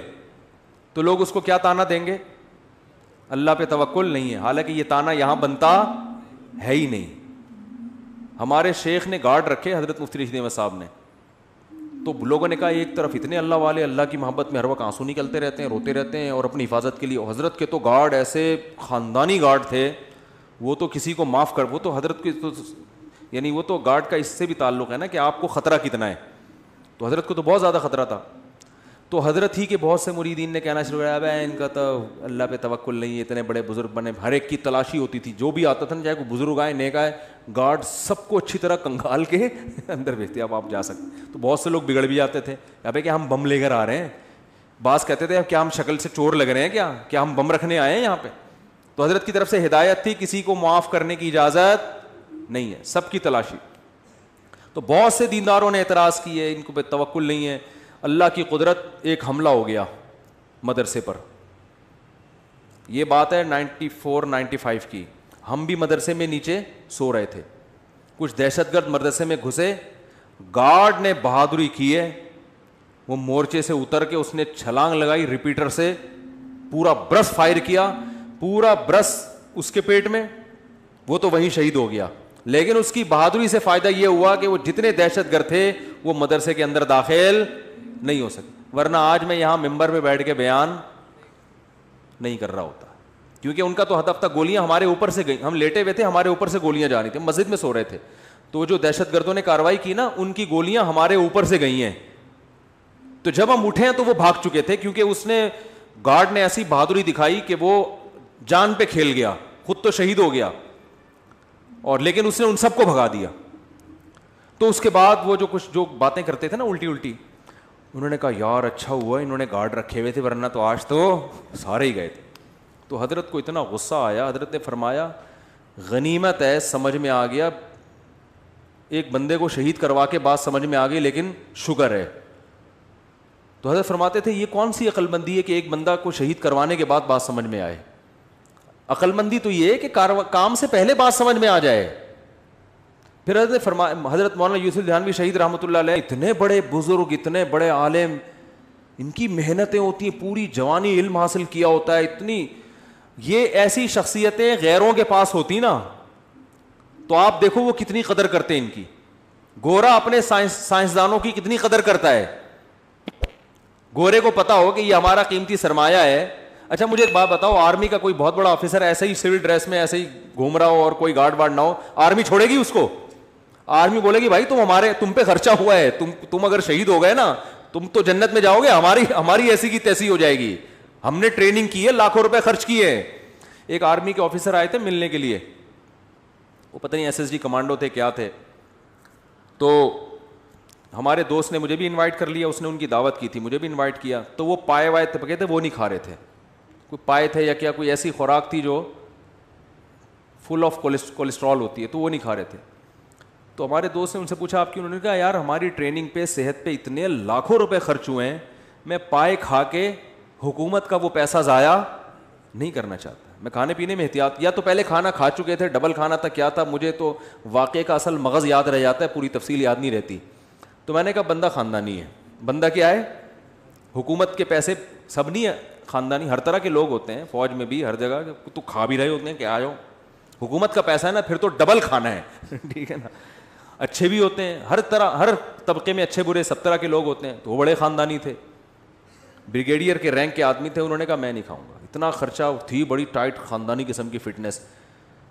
تو لوگ اس کو کیا تانا دیں گے, اللہ پہ توکل نہیں ہے. حالانکہ یہ تانا یہاں بنتا ہے ہی نہیں. ہمارے شیخ نے گارڈ رکھے حضرت مفتی رشید احمد صاحب نے, تو لوگوں نے کہا ایک طرف اتنے اللہ والے, اللہ کی محبت میں ہر وقت آنسو نکلتے رہتے ہیں, روتے رہتے ہیں اور اپنی حفاظت کے لیے. حضرت کے تو گارڈ ایسے خاندانی گارڈ تھے, وہ تو کسی کو معاف کر, وہ تو حضرت کے تو یعنی وہ تو گارڈ کا اس سے بھی تعلق ہے نا کہ آپ کو خطرہ کتنا ہے. تو حضرت کو تو بہت زیادہ خطرہ تھا. تو حضرت ہی کے بہت سے مریدین نے کہنا شروع کیا ان کا تو اللہ پہ توکل نہیں ہے, اتنے بڑے بزرگ بنے. ہر ایک کی تلاشی ہوتی تھی, جو بھی آتا تھا نا چاہے کوئی بزرگ آئے نیک آئے, گارڈ سب کو اچھی طرح کنگال کے اندر بھیجتے اب آپ جا سکتے. تو بہت سے لوگ بگڑ بھی جاتے تھے, کہ ہم بم لے کر آ رہے ہیں. بعض کہتے تھے کیا ہم شکل سے چور لگ رہے ہیں, کیا ہم بم رکھنے آئے ہیں یہاں پہ. تو حضرت کی طرف سے ہدایت تھی, کسی کو معاف کرنے کی اجازت نہیں ہے, سب کی تلاشی. تو بہت سے دینداروں نے اعتراض کیے ان کو پہ توکل نہیں ہے. اللہ کی قدرت, ایک حملہ ہو گیا مدرسے پر. یہ بات ہے 94-95 کی. ہم بھی مدرسے میں نیچے سو رہے تھے, کچھ دہشت گرد مدرسے میں گھسے, گارڈ نے بہادری کی ہے, وہ مورچے سے اتر کے اس نے چھلانگ لگائی, ریپیٹر سے پورا برس فائر کیا, پورا برس اس کے پیٹ میں, وہ تو وہیں شہید ہو گیا. لیکن اس کی بہادری سے فائدہ یہ ہوا کہ وہ جتنے دہشت گرد تھے وہ مدرسے کے اندر داخل نہیں ہو سکے. ورنہ آج میں یہاں ممبر پہ بیٹھ کے بیان نہیں کر رہا ہوتا, کیونکہ ان کا تو ہدف تھا گولیاں ہمارے اوپر سے گئی, ہم لیٹے ہوئے تھے, ہمارے اوپر سے گولیاں جا رہی تھیں, مسجد میں سو رہے تھے. تو جو دہشت گردوں نے کاروائی کی نا, ان کی گولیاں ہمارے اوپر سے گئی ہیں. تو جب ہم اٹھے ہیں تو وہ بھاگ چکے تھے, کیونکہ اس نے گارڈ نے ایسی بہادری دکھائی کہ وہ جان پہ کھیل گیا, خود تو شہید ہو گیا اور لیکن اس نے ان سب کو بھگا دیا. تو اس کے بعد وہ جو باتیں کرتے تھے نا الٹی, انہوں نے کہا یار اچھا ہوا انہوں نے گارڈ رکھے ہوئے تھے, ورنہ تو آج تو سارے ہی گئے تھے. تو حضرت کو اتنا غصہ آیا, حضرت نے فرمایا غنیمت ہے, سمجھ میں آ گیا, ایک بندے کو شہید کروا کے بات سمجھ میں آ گئی, لیکن شکر ہے. تو حضرت فرماتے تھے یہ کون سی عقل مندی ہے کہ ایک بندہ کو شہید کروانے کے بعد بات سمجھ میں آئے. عقل مندی تو یہ ہے کہ کام سے پہلے بات سمجھ میں آ جائے. پھر حضرت نے فرمایا, حضرت مولانا یوسف دھیانوی شہید رحمۃ اللہ علیہ, اتنے بڑے بزرگ, اتنے بڑے عالم, ان کی محنتیں ہوتی ہیں, پوری جوانی علم حاصل کیا ہوتا ہے, اتنی یہ ایسی شخصیتیں غیروں کے پاس ہوتی نا تو آپ دیکھو وہ کتنی قدر کرتے ہیں ان کی. گورا اپنے سائنسدانوں کی کتنی قدر کرتا ہے, گورے کو پتا ہو کہ یہ ہمارا قیمتی سرمایہ ہے. اچھا مجھے ایک بات بتاؤ, آرمی کا کوئی بہت بڑا آفیسر ایسے ہی سول ڈریس میں ایسے ہی گھوم رہا ہو اور کوئی گارڈ وارڈ نہ ہو, آرمی چھوڑے گی اس کو؟ آرمی بولے گی بھائی تم پہ خرچہ ہوا ہے, تم اگر شہید ہو گئے نا تم تو جنت میں جاؤ گے, ہماری ایسی کی تیسی ہو جائے گی, ہم نے ٹریننگ کی ہے, لاکھوں روپے خرچ کیے. ایک آرمی کے آفیسر آئے تھے ملنے کے لیے, وہ پتہ نہیں ایس ایس ڈی کمانڈو تھے کیا تھے. تو ہمارے دوست نے مجھے بھی انوائٹ کر لیا, اس نے ان کی دعوت کی تھی, مجھے بھی انوائٹ کیا. تو وہ پائے وائے پکے تھے وہ نہیں کھا رہے تھے, کوئی پائے تھے یا کیا کوئی ایسی خوراک تھی جو فل آف کولیسٹرول ہوتی ہے, تو وہ نہیں کھا رہے تھے. تو ہمارے دوست نے ان سے پوچھا آپ کی, انہوں نے کہا یار ہماری ٹریننگ پہ, صحت پہ اتنے لاکھوں روپے خرچ ہوئے ہیں, میں پائے کھا کے حکومت کا وہ پیسہ ضائع نہیں کرنا چاہتا. میں کھانے پینے میں احتیاط, یا تو پہلے کھانا کھا چکے تھے, ڈبل کھانا تھا, کیا تھا, مجھے تو واقعے کا اصل مغز یاد رہ جاتا ہے, پوری تفصیل یاد نہیں رہتی. تو میں نے کہا بندہ خاندانی ہے. بندہ کیا ہے؟ حکومت کے پیسے سب نہیں ہے خاندانی, ہر طرح کے لوگ ہوتے ہیں, فوج میں بھی, ہر جگہ تو کھا بھی رہے ہوتے ہیں کہ آ جاؤ, حکومت کا پیسہ ہے نا, پھر تو ڈبل کھانا ہے. ٹھیک ہے نا. اچھے بھی ہوتے ہیں, ہر طرح, ہر طبقے میں اچھے برے سب طرح کے لوگ ہوتے ہیں. تو وہ بڑے خاندانی تھے, بریگیڈیئر کے رینک کے آدمی تھے. انہوں نے کہا میں نہیں کھاؤں گا, اتنا خرچہ, تھی بڑی ٹائٹ خاندانی قسم کی فٹنس.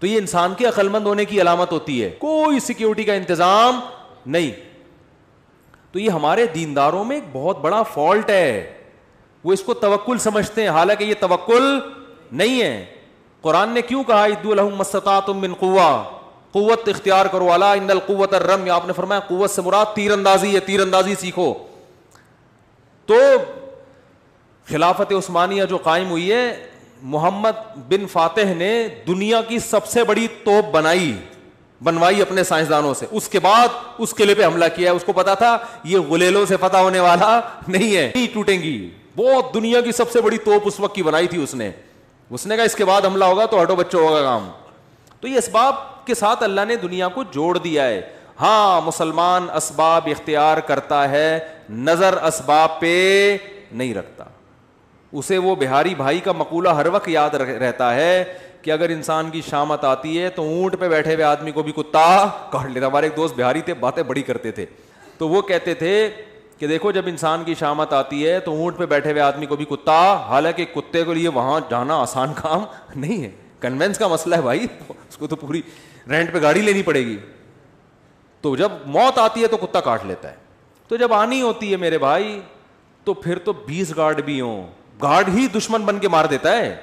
تو یہ انسان کے عقل مند ہونے کی علامت ہوتی ہے, کوئی سیکیورٹی کا انتظام نہیں. تو یہ ہمارے دینداروں میں ایک بہت بڑا فالٹ ہے, وہ اس کو توکل سمجھتے ہیں, حالانکہ یہ توکل نہیں ہے. قرآن نے کیوں کہا اعدوا لہم ما استطعتم من قوہ, قوت اختیار کرو, الا ان القوۃ الرمی, آپ نے فرمایا قوت سے مراد تیر اندازی ہے, تیر اندازی سیکھو. تو خلافت عثمانیہ جو قائم ہوئی ہے, محمد بن فاتح نے دنیا کی سب سے بڑی توپ بنوائی اپنے سائنسدانوں سے. اس کے بعد اس قلعے پہ حملہ کیا. اس کو پتا تھا یہ غلیلوں سے فتح ہونے والا نہیں ہے, نہیں ٹوٹیں گی. بہت دنیا کی سب سے بڑی توپ اس وقت کی بنائی تھی اس نے کہا اس کے بعد حملہ ہوگا تو ہٹو بچوں ہوگا کام. تو یہ اسباب کے ساتھ اللہ نے دنیا کو جوڑ دیا ہے. ہاں مسلمان اسباب اختیار کرتا ہے, نظر اسباب پہ نہیں رکھتا. اسے وہ بہاری بھائی کا مقولہ ہر وقت یاد رہتا ہے کہ اگر انسان کی شامت آتی ہے تو اونٹ پہ بیٹھے ہوئے آدمی کو بھی کتا کاٹ لیتا. ہمارے ایک دوست بہاری تھے, باتیں بڑی کرتے تھے, تو وہ کہتے تھے کہ دیکھو جب انسان کی شامت آتی ہے تو اونٹ پہ بیٹھے ہوئے آدمی کو بھی کتا, حالانکہ کتے کے لیے وہاں جانا آسان کام نہیں ہے, کنوینس کا مسئلہ ہے بھائی, اس کو تو پوری رینٹ پہ گاڑی لینی پڑے گی. تو جب موت آتی ہے تو کتا کاٹ لیتا ہے. تو جب آنی ہوتی ہے میرے بھائی تو پھر تو 20 گارڈ بھی ہوں, گارڈ ہی دشمن بن کے مار دیتا ہے.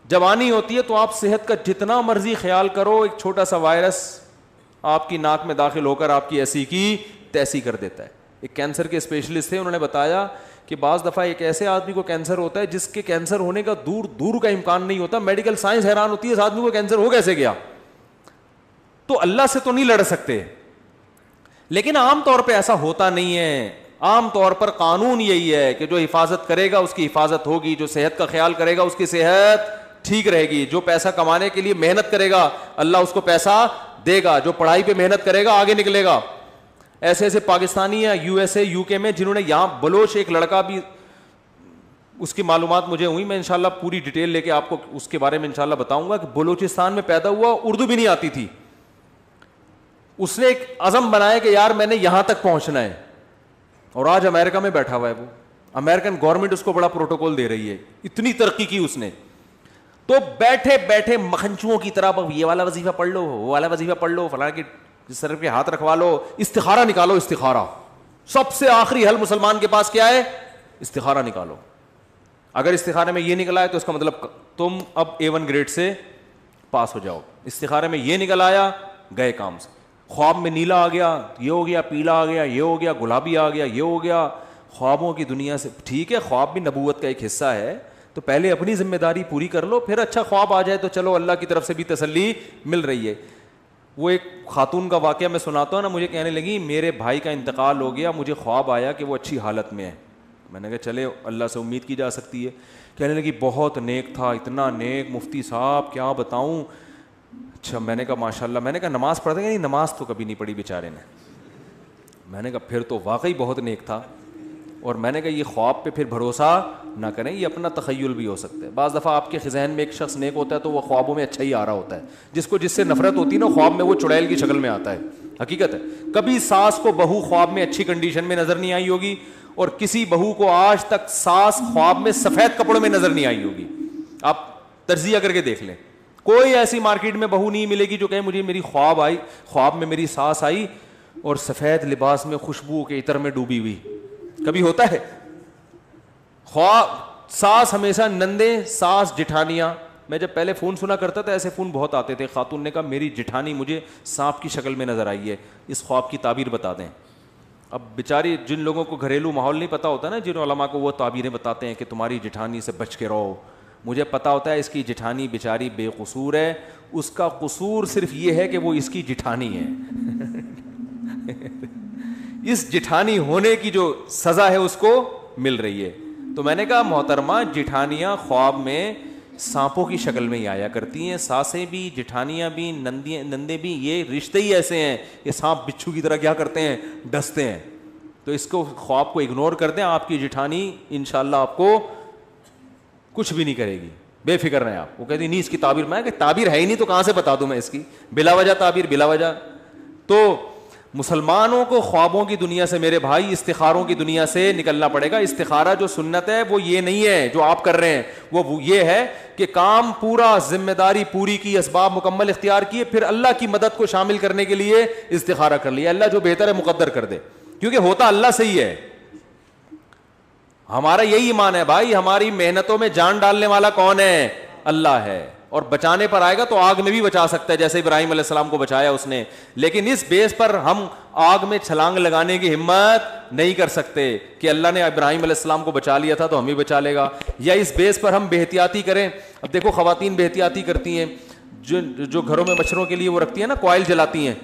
جب آنی ہوتی ہے تو آپ صحت کا جتنا مرضی خیال کرو, ایک چھوٹا سا وائرس آپ کی ناک میں داخل ہو کر آپ کی ایسی کی تیسی کر دیتا ہے. ایک کینسر کے اسپیشلسٹ تھے, انہوں نے بتایا کہ بعض دفعہ ایک ایسے آدمی کو کینسر ہوتا ہے جس کے کینسر ہونے کا دور دور کا امکان نہیں ہوتا. میڈیکل سائنس حیران ہوتی ہے اس آدمی کو کینسر ہو کیسے گیا. تو اللہ سے تو نہیں لڑ سکتے, لیکن عام طور پہ ایسا ہوتا نہیں ہے. عام طور پر قانون یہی ہے کہ جو حفاظت کرے گا اس کی حفاظت ہوگی, جو صحت کا خیال کرے گا اس کی صحت ٹھیک رہے گی, جو پیسہ کمانے کے لیے محنت کرے گا اللہ اس کو پیسہ دے گا, جو پڑھائی پہ محنت کرے گا آگے نکلے گا. ایسے ایسے پاکستانی یا یو ایس اے یو کے میں جنہوں نے, یہاں بلوچ ایک لڑکا بھی, اس کی معلومات مجھے ہوئی, میں انشاءاللہ پوری ڈیٹیل لے کے آپ کو اس کے بارے میں انشاءاللہ بتاؤں گا, کہ بلوچستان میں پیدا ہوا, اردو بھی نہیں آتی تھی. اس نے ایک عزم بنایا کہ یار میں نے یہاں تک پہنچنا ہے, اور آج امریکہ میں بیٹھا ہوا ہے. وہ امریکن گورنمنٹ اس کو بڑا پروٹوکول دے رہی ہے, اتنی ترقی کی اس نے. تو بیٹھے بیٹھے مکھنچوؤں کی طرح یہ والا وظیفہ پڑھ لو, وہ والا وظیفہ پڑھ لو, فلاں کی سر پہ ہاتھ رکھوا لو, استخارہ نکالو. استخارہ سب سے آخری حل مسلمان کے پاس کیا ہے؟ استخارہ نکالو. اگر استخارے میں یہ نکلا ہے تو اس کا مطلب تم اب A1 گریڈ سے پاس ہو جاؤ. استخارے میں یہ نکل آیا, گئے کام سے. خواب میں نیلا آ گیا, یہ ہو گیا, پیلا آ گیا, یہ ہو گیا, گلابی آ گیا, یہ ہو گیا. خوابوں کی دنیا سے ٹھیک ہے, خواب بھی نبوت کا ایک حصہ ہے, تو پہلے اپنی ذمہ داری پوری کر لو, پھر اچھا خواب آ جائے تو چلو اللہ کی طرف سے بھی تسلی مل رہی ہے. وہ ایک خاتون کا واقعہ میں سناتا ہوں نا, مجھے کہنے لگی میرے بھائی کا انتقال ہو گیا, مجھے خواب آیا کہ وہ اچھی حالت میں ہے. میں نے کہا چلے اللہ سے امید کی جا سکتی ہے. کہنے لگی بہت نیک تھا, اتنا نیک مفتی صاحب کیا بتاؤں. اچھا, میں نے کہا ماشاء اللہ. میں نے کہا نماز پڑھتے ہیں؟ نہیں نماز تو کبھی نہیں پڑھی بیچارے نے. میں نے کہا پھر تو واقعی بہت نیک تھا. اور میں نے کہا یہ خواب پہ پھر بھروسہ نہ کریں, یہ اپنا تخیل بھی ہو سکتا ہے. بعض دفعہ آپ کے ذہن میں ایک شخص نیک ہوتا ہے تو وہ خوابوں میں اچھا ہی آ رہا ہوتا ہے. جس کو جس سے نفرت ہوتی ہے نا, خواب میں وہ چڑیل کی شکل میں آتا ہے. حقیقت ہے, کبھی ساس کو بہو خواب میں اچھی کنڈیشن میں نظر نہیں آئی ہوگی, اور کسی بہو کو آج تک ساس خواب میں سفید کپڑوں میں نظر نہیں آئی ہوگی. آپ تجزیہ کر کے دیکھ لیں, کوئی ایسی مارکیٹ میں بہو نہیں ملے گی جو کہے مجھے میری خواب میں میری ساس آئی اور سفید لباس میں خوشبو کے عطر میں ڈوبی ہوئی. کبھی ہوتا ہے؟ خواب ساس ہمیشہ نندے, ساس جٹھانیاں. میں جب پہلے فون سنا کرتا تھا ایسے فون بہت آتے تھے. خاتون نے کہا میری جٹھانی مجھے سانپ کی شکل میں نظر آئی ہے, اس خواب کی تعبیر بتا دیں. اب بیچاری جن لوگوں کو گھریلو ماحول نہیں پتہ ہوتا نا، جن علماء کو وہ تعبیریں بتاتے ہیں کہ تمہاری جٹھانی سے بچ کے رہو، مجھے پتہ ہوتا ہے اس کی جٹھانی بیچاری بے قصور ہے، اس کا قصور صرف یہ ہے کہ وہ اس کی جٹھانی ہے اس جٹھانی ہونے کی جو سزا ہے اس کو مل رہی ہے. تو میں نے کہا محترمہ، جٹھانیاں خواب میں سانپوں کی شکل میں ہی آیا کرتی ہیں، ساسیں بھی، جٹھانیاں بھی، نندے بھی، یہ رشتے ہی ایسے ہیں، یہ سانپ بچھو کی طرح کیا کرتے ہیں، ڈستے ہیں. تو اس کو خواب کو اگنور کر دیں، آپ کی جٹھانی انشاءاللہ آپ کو کچھ بھی نہیں کرے گی، بے فکر رہیں آپ. وہ کہتی نہیں اس کی تعبیر، میں کہ تعبیر ہے ہی نہیں تو کہاں سے بتا دوں میں اس کی، بلا وجہ تعبیر، بلا وجہ. تو مسلمانوں کو خوابوں کی دنیا سے میرے بھائی، استخاروں کی دنیا سے نکلنا پڑے گا. استخارہ جو سنت ہے وہ یہ نہیں ہے جو آپ کر رہے ہیں، وہ یہ ہے کہ کام پورا، ذمہ داری پوری کی، اسباب مکمل اختیار کیے، پھر اللہ کی مدد کو شامل کرنے کے لیے استخارہ کر لیا، اللہ جو بہتر ہے مقدر کر دے، کیونکہ ہوتا اللہ سے ہی ہے. ہمارا یہی ایمان ہے بھائی، ہماری محنتوں میں جان ڈالنے والا کون ہے؟ اللہ ہے. اور بچانے پر آئے گا تو آگ میں بھی بچا سکتا ہے، جیسے ابراہیم علیہ السلام کو بچایا اس نے. لیکن اس بیس پر ہم آگ میں چھلانگ لگانے کی ہمت نہیں کر سکتے کہ اللہ نے ابراہیم علیہ السلام کو بچا لیا تھا تو ہم بھی بچا لے گا. یا اس بیس پر ہم بے احتیاطی کریں. اب دیکھو خواتین بے احتیاطی کرتی ہیں، جو گھروں میں مچھروں کے لیے وہ رکھتی ہیں نا، کوائل جلاتی ہیں.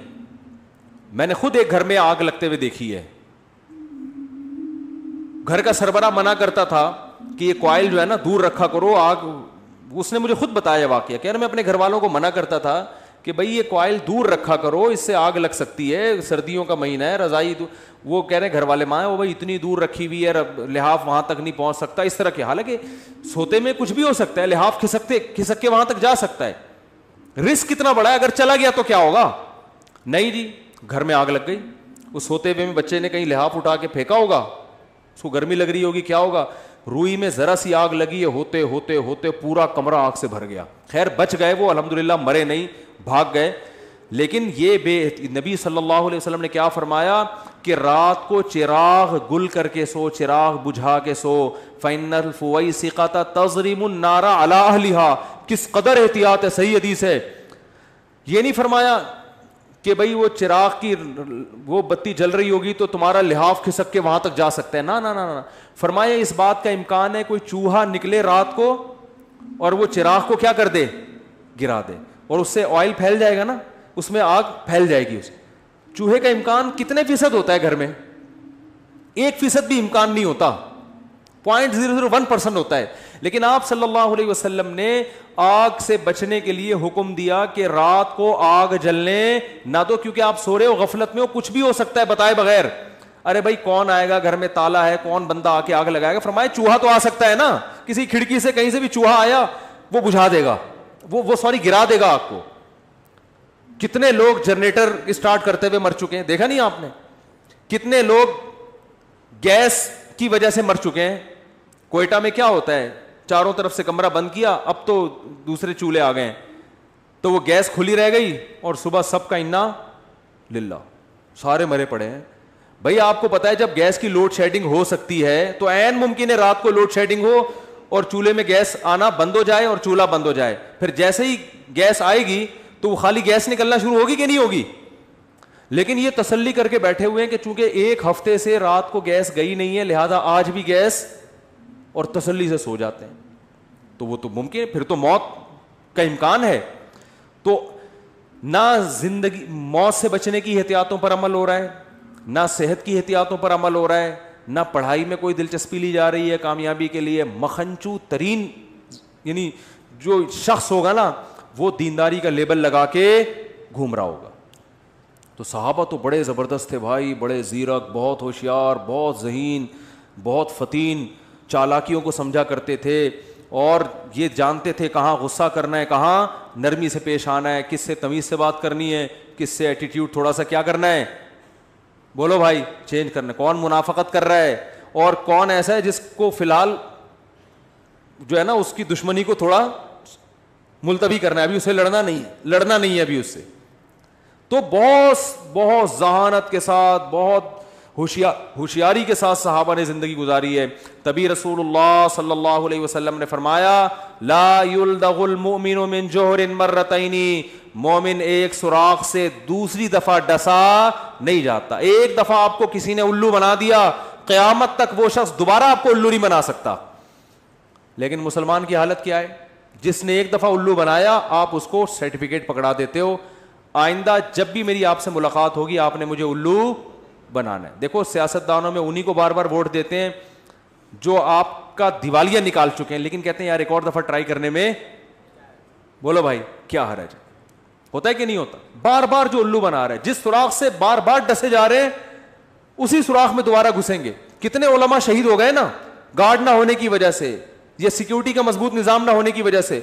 میں نے خود ایک گھر میں آگ لگتے ہوئے دیکھی ہے. گھر کا سربراہ منع کرتا تھا کہ یہ کوائل جو ہے نا دور رکھا کرو آگ. اس نے مجھے خود بتایا واقعہ، کہہ رہے میں اپنے گھر والوں کو منع کرتا تھا کہ بھائی یہ کوائل دور رکھا کرو، اس سے آگ لگ سکتی ہے، سردیوں کا مہینہ ہے، رضائی وہ کہہ رہے گھر والے ماں وہ بھائی اتنی دور رکھی ہوئی ہے، لحاف وہاں تک نہیں پہنچ سکتا، اس طرح کے. حالانکہ سوتے میں کچھ بھی ہو سکتا ہے، لحاف کھسک کے وہاں تک جا سکتا ہے. رسک کتنا بڑا ہے، اگر چلا گیا تو کیا ہوگا؟ نہیں جی، گھر میں آگ لگ گئی. اس سوتے ہوئے میں بچے نے کہیں لحاف اٹھا کے پھینکا ہوگا، اس کو گرمی لگ رہی ہوگی، کیا ہوگا؟ روئی میں ذرا سی آگ لگی ہے، ہوتے ہوتے ہوتے پورا کمرہ آگ سے بھر گیا. خیر بچ گئے وہ، الحمدللہ مرے نہیں، بھاگ گئے. لیکن یہ نبی صلی اللہ علیہ وسلم نے کیا فرمایا کہ رات کو چراغ گل کر کے سو، چراغ بجھا کے سو. فَإِنَّ الْفُوَيْسِقَةَ تَضْرِمُ النَّارَ عَلَىٰ أَهْلِهَا. کس قدر احتیاط ہے، صحیح حدیث ہے. یہ نہیں فرمایا کہ بھئی وہ چراغ کی وہ بتی جل رہی ہوگی تو تمہارا لحاف کھسک کے وہاں تک جا سکتا ہے، نہ. فرمایا اس بات کا امکان ہے کوئی چوہا نکلے رات کو اور وہ چراغ کو کیا کر دے، گرا دے، اور اس سے آئل پھیل جائے گا نا، اس میں آگ پھیل جائے گی. چوہے کا امکان کتنے فیصد ہوتا ہے گھر میں؟ 1% بھی امکان نہیں ہوتا، 0.001% ہوتا ہے. لیکن آپ صلی اللہ علیہ وسلم نے آگ سے بچنے کے لیے حکم دیا کہ رات کو آگ جلنے نہ دو، کیونکہ آپ سو رہے ہو غفلت میں ہو، کچھ بھی ہو سکتا ہے بتائے بغیر. ارے بھائی کون آئے گا، گھر میں تالا ہے، کون بندہ آ کے آگ لگائے گا؟ فرمایا چوہا تو آ سکتا ہے نا، کسی کھڑکی سے کہیں سے بھی چوہا آیا وہ بجھا دے گا، وہ گرا دے گا آگ کو. کتنے لوگ جنریٹر اسٹارٹ کرتے ہوئے مر چکے ہیں، دیکھا نہیں آپ نے؟ کتنے لوگ گیس کی وجہ سے مر چکے ہیں. کوئٹہ میں کیا ہوتا ہے، چاروں طرف سے کمرہ بند کیا، اب تو دوسرے چولہے آ گئے ہیں، تو وہ گیس کھلی رہ گئی اور صبح سب کا انا للہ، سارے مرے پڑے ہیں. بھائی آپ کو پتا ہے جب گیس کی لوڈ شیڈنگ ہو سکتی ہے تو عین ممکن ہے رات کو لوڈ شیڈنگ ہو اور چولہے میں گیس آنا بند ہو جائے اور چولہا بند ہو جائے. پھر جیسے ہی گیس آئے گی تو وہ خالی گیس نکلنا شروع ہوگی کہ نہیں ہوگی؟ لیکن یہ تسلی کر کے بیٹھے ہوئے ہیں کہ چونکہ ایک ہفتے سے رات کو گیس گئی نہیں ہے لہذا آج بھی گیس، اور تسلی سے سو جاتے ہیں. تو وہ تو ممکن ہے، پھر تو موت کا امکان ہے. تو نہ زندگی موت سے بچنے کی احتیاطوں پر عمل ہو رہا ہے، نہ صحت کی احتیاطوں پر عمل ہو رہا ہے، نہ پڑھائی میں کوئی دلچسپی لی جا رہی ہے کامیابی کے لیے. مخنچو ترین یعنی جو شخص ہوگا نا وہ دینداری کا لیبل لگا کے گھوم رہا ہوگا. تو صحابہ تو بڑے زبردست تھے بھائی، بڑے زیرک، بہت ہوشیار، بہت ذہین، بہت فتین، چالاکیوں کو سمجھا کرتے تھے اور یہ جانتے تھے کہاں غصہ کرنا ہے، کہاں نرمی سے پیش آنا ہے، کس سے تمیز سے بات کرنی ہے، کس سے ایٹیٹیوڈ تھوڑا سا کیا کرنا ہے، بولو بھائی چینج کرنا، کون منافقت کر رہا ہے اور کون ایسا ہے جس کو فی الحال جو ہے نا اس کی دشمنی کو تھوڑا ملتوی کرنا ہے، ابھی اسے لڑنا نہیں ہے ابھی اس سے. تو بہت ذہانت کے ساتھ، بہت ہوشیاری کے ساتھ صحابہ نے زندگی گزاری ہے. تبھی رسول اللہ صلی اللہ علیہ وسلم نے فرمایا لا یلدغ المؤمن من جوہر مرتین, مومن ایک سوراخ سے دوسری دفعہ ڈسا نہیں جاتا. ایک دفعہ آپ کو کسی نے الو بنا دیا, قیامت تک وہ شخص دوبارہ آپ کو الو نہیں بنا سکتا. لیکن مسلمان کی حالت کیا ہے؟ جس نے ایک دفعہ الو بنایا آپ اس کو سرٹیفکیٹ پکڑا دیتے ہو, آئندہ جب بھی میری آپ سے ملاقات ہوگی آپ نے مجھے الو بنانا ہے. دیکھو سیاستدانوں میں انہی کو بار بار ووٹ دیتے ہیں جو آپ کا دیوالیہ نکال چکے ہیں, لیکن کہتے ہیں یار ایک اور دفعہ ٹرائی کرنے میں, بولو بھائی کیا حرج ہے؟ ہوتا ہے کہ نہیں ہوتا؟ بار بار جو الو بنا رہے ہیں, جس سوراخ سے بار بار ڈسے جا رہے ہیں اسی سوراخ میں دوبارہ گھسیں گے. کتنے علماء شہید ہو گئے نا, گارڈ نہ ہونے کی وجہ سے یا سیکیورٹی کا مضبوط نظام نہ ہونے کی وجہ سے.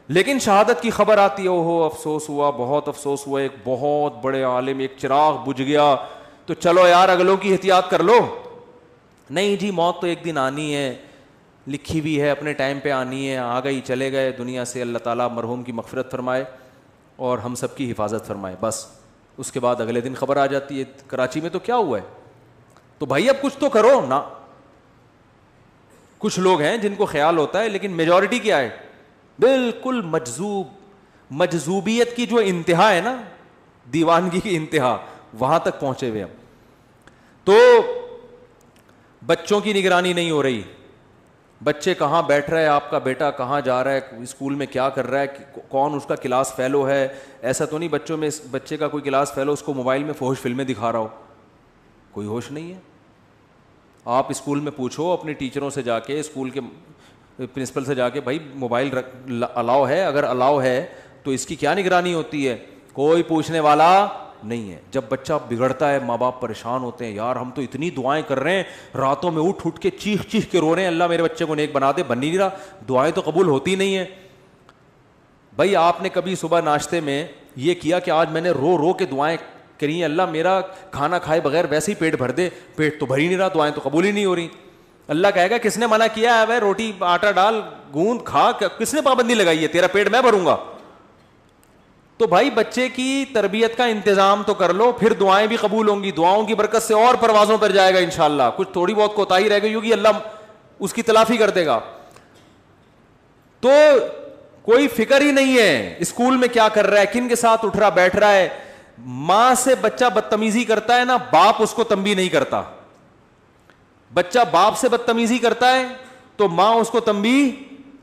لیکن شہادت کی خبر آتی ہے, اوہو افسوس ہوا, بہت افسوس ہوا, ایک بہت بڑے عالم, ایک چراغ بجھ گیا, تو چلو یار اگلوں کی احتیاط کر لو. نہیں جی, موت تو ایک دن آنی ہے, لکھی ہوئی ہے, اپنے ٹائم پہ آنی ہے, آ گئی چلے گئے دنیا سے. اللہ تعالیٰ مرحوم کی مغفرت فرمائے اور ہم سب کی حفاظت فرمائے. بس اس کے بعد اگلے دن خبر آ جاتی ہے کراچی میں تو کیا ہوا ہے. تو بھائی اب کچھ تو کرو نا. کچھ لوگ ہیں جن کو خیال ہوتا ہے, لیکن میجورٹی کیا ہے؟ بالکل مجذوب. مجذوبیت کی جو انتہا ہے نا, دیوانگی کی انتہا, وہاں تک پہنچے ہوئے ہم. تو بچوں کی نگرانی نہیں ہو رہی. بچے کہاں بیٹھ رہا ہے, آپ کا بیٹا کہاں جا رہا ہے, اسکول میں کیا کر رہا ہے, کون اس کا کلاس فیلو ہے. ایسا تو نہیں بچوں میں بچے کا کوئی کلاس فیلو اس کو موبائل میں فحش فلمیں دکھا رہا ہو, کوئی ہوش نہیں ہے. آپ اسکول میں پوچھو اپنے ٹیچروں سے جا کے, اسکول کے پرنسپل سے جا کے, بھائی موبائل الاؤ ہے؟ اگر الاؤ ہے تو اس کی کیا نگرانی ہوتی ہے؟ کوئی پوچھنے والا نہیں ہے. جب بچہ بگڑتا ہے ماں باپ پریشان ہوتے ہیں, یار ہم تو اتنی دعائیں کر رہے ہیں, راتوں میں اٹھ کے چیخ چیخ کے رو رہے ہیں, اللہ میرے بچے کو نیک بنا دے, بن نہیں رہا, دعائیں تو قبول ہوتی نہیں ہیں. بھائی آپ نے کبھی صبح ناشتے میں یہ کیا کہ آج میں نے رو رو کے دعائیں کری, اللہ میرا کھانا کھائے بغیر ویسے ہی پیٹ بھر دے, پیٹ تو بھر ہی نہیں رہا, دعائیں تو قبول ہی نہیں ہو رہی. اللہ کہے گا کس نے منع کیا ہے؟ بھائی روٹی آٹا ڈال, گوند کھا, کس نے پابندی لگائی ہے؟ تیرا پیٹ میں بھروں گا. تو بھائی بچے کی تربیت کا انتظام تو کر لو, پھر دعائیں بھی قبول ہوں گی, دعاؤں کی برکت سے اور پروازوں پر جائے گا انشاءاللہ. کچھ تھوڑی بہت کوتاہی رہ گئی ہوگی, اللہ اس کی تلافی کر دے گا. تو کوئی فکر ہی نہیں ہے اسکول میں کیا کر رہا ہے, کن کے ساتھ اٹھ رہا بیٹھ رہا ہے. ماں سے بچہ بدتمیزی کرتا ہے نا, باپ اس کو تنبیہ نہیں کرتا. بچہ باپ سے بدتمیزی کرتا ہے تو ماں اس کو تنبیہ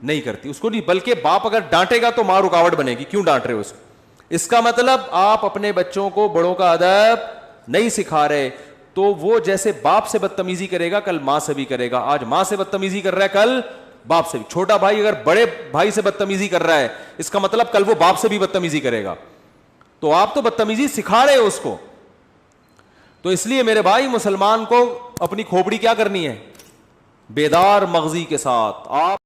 نہیں کرتی, اس کو نہیں, بلکہ باپ اگر ڈانٹے گا تو ماں رکاوٹ بنے گی, کیوں ڈانٹ رہے ہو اس کو. اس کا مطلب آپ اپنے بچوں کو بڑوں کا ادب نہیں سکھا رہے, تو وہ جیسے باپ سے بدتمیزی کرے گا کل ماں سے بھی کرے گا. آج ماں سے بدتمیزی کر رہا ہے, کل باپ سے بھی. چھوٹا بھائی اگر بڑے بھائی سے بدتمیزی کر رہا ہے, اس کا مطلب کل وہ باپ سے بھی بدتمیزی کرے گا. تو آپ تو بدتمیزی سکھا رہے ہو اس کو. تو اس لیے میرے بھائی مسلمان کو اپنی کھوپڑی کیا کرنی ہے؟ بیدار مغزی کے ساتھ آپ